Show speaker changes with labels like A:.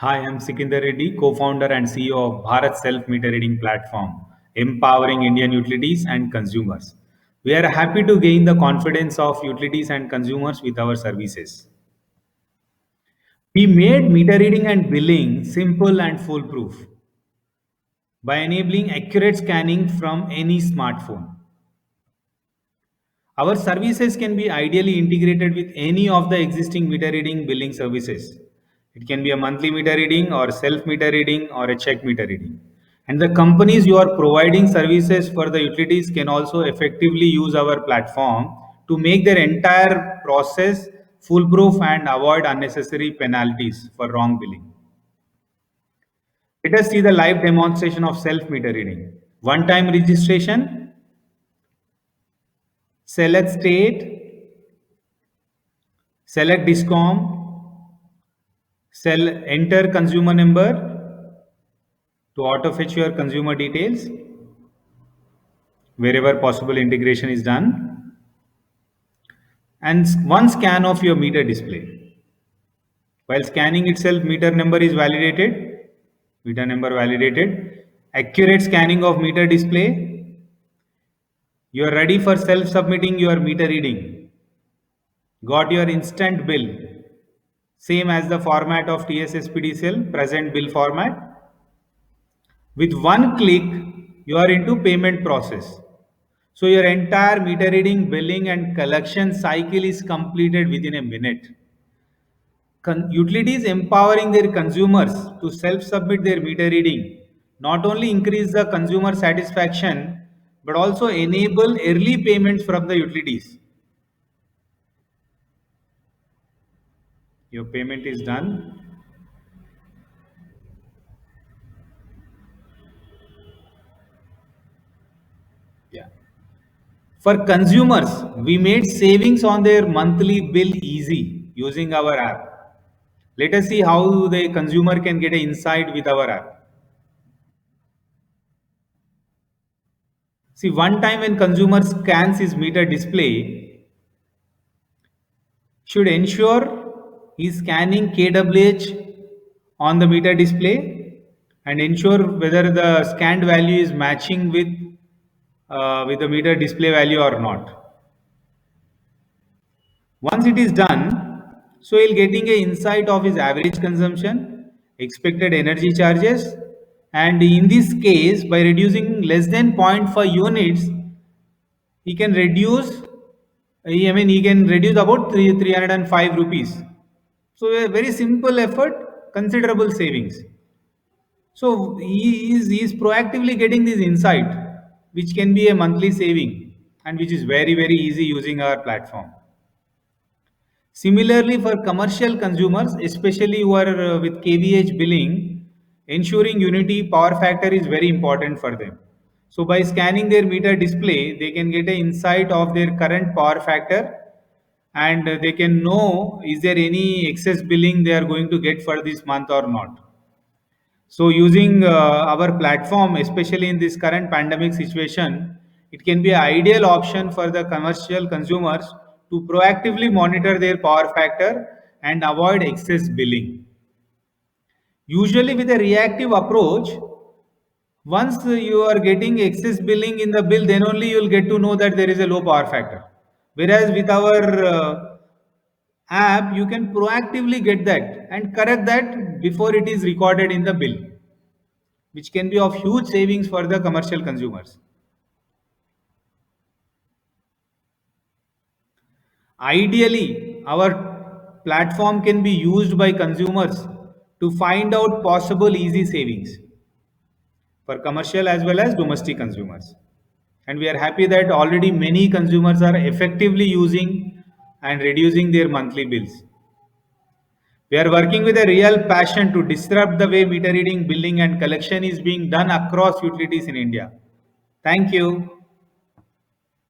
A: Hi, I'm Sikinder Reddy, co-founder and CEO of Bharat Self-Meter Reading Platform, empowering Indian utilities and consumers. We are happy to gain the confidence of utilities and consumers with our services. We made meter reading and billing simple and foolproof by enabling accurate scanning from any smartphone. Our services can be ideally integrated with any of the existing meter reading billing services. It can be a monthly meter reading or self meter reading or a check meter reading. And the companies you are providing services for the utilities can also effectively use our platform to make their entire process foolproof and avoid unnecessary penalties for wrong billing. Let us see the live demonstration of self meter reading. One time registration, select state, select discom, enter consumer number to auto fetch your consumer details. Wherever possible, integration is done. And one scan of your meter display. While scanning itself, meter number is validated. Meter number validated. Accurate scanning of meter display. You are ready for self submitting your meter reading. Got your instant bill. Same as the format of TSSPDCL, present bill format. With one click, you are into payment process. So your entire meter reading, billing and collection cycle is completed within a minute. Utilities empowering their consumers to self-submit their meter reading not only increase the consumer satisfaction but also enable early payments from the utilities. Your payment is done. Yeah. For consumers, we made savings on their monthly bill easy using our app. Let us see how the consumer can get an insight with our app. See, one time when consumer scans his meter display, should ensure he's scanning kWh on the meter display and ensure whether the scanned value is matching with the meter display value or not. Once it is done, so he'll getting a insight of his average consumption, expected energy charges, and in this case, by reducing less than zero point 0.5 units, he can reduce. He can reduce about 305 rupees. So a very simple effort, considerable savings. So he is proactively getting this insight, which can be a monthly saving and which is very, very easy using our platform. Similarly, for commercial consumers, especially who are with KVH billing, ensuring unity power factor is very important for them. So by scanning their meter display, they can get an insight of their current power factor and they can know is there any excess billing they are going to get for this month or not. So using our platform, especially in this current pandemic situation, it can be an ideal option for the commercial consumers to proactively monitor their power factor and avoid excess billing. Usually with a reactive approach, once you are getting excess billing in the bill, then only you will get to know that there is a low power factor. Whereas with our app, you can proactively get that and correct that before it is recorded in the bill, which can be of huge savings for the commercial consumers. Ideally, our platform can be used by consumers to find out possible easy savings for commercial as well as domestic consumers. And we are happy that already many consumers are effectively using and reducing their monthly bills. We are working with a real passion to disrupt the way meter reading, billing, and collection is being done across utilities in India. Thank you.